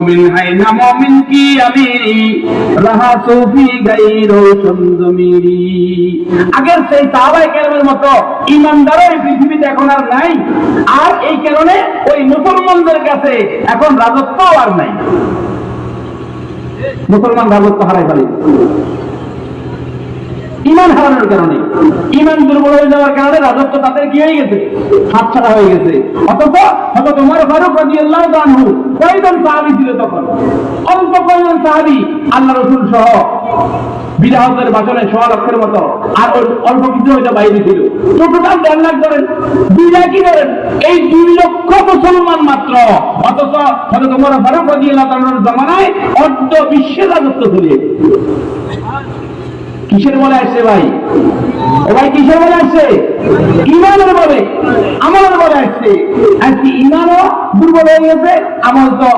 মিন hyena মুমিন কি আমিরি রাহা সুফি গায়রো সন্দমিরি। আগের সেই সাহাবায়ে কেরামের মতো ঈমানদার এই পৃথিবীতে এখন আর নাই। আর এই কারণে ওই মুসলমানদের কাছে এখন রাজত্ব আর নাই। মুসলমান রাজত্ব হারাই ফেলেছে ঈমান হারানোর কারণে। ঈমান দুর্বল হয়ে যাওয়ার কারণে রাজত্ব তাদের কি হয়ে গেছে, হাতছাড়া হয়ে গেছে। অথচ হযরত ওমর ফারুক রাদিয়াল্লাহু আনহু কয়জন সাহাবী ছিল তখন? অল্প কয়েকজন সাহাবী, আল্লাহ রাসূল সহ বিদাহতের বাসনে 1.5 লক্ষের মতো, আর অল্প কিছু হয়তো বাইরে ছিল। টোটাল 1.5 লাখ ধরেন, 2 লাখই ধরেন, এই 2 লক্ষ মুসলমান মাত্র। অথচ হযরত ওমর ফারুক রাদিয়াল্লাহু আনহুর জামানায় অর্ধ বিশ্বের রাজত্ব চলে। কিসের বলে আসছে ভাই? ও ভাই কিসের বলে আসছে? ঈমানের বলে, আমলের বলে আসছে। আজকে ঈমানও দুর্বল হয়ে গেছে, আমল তো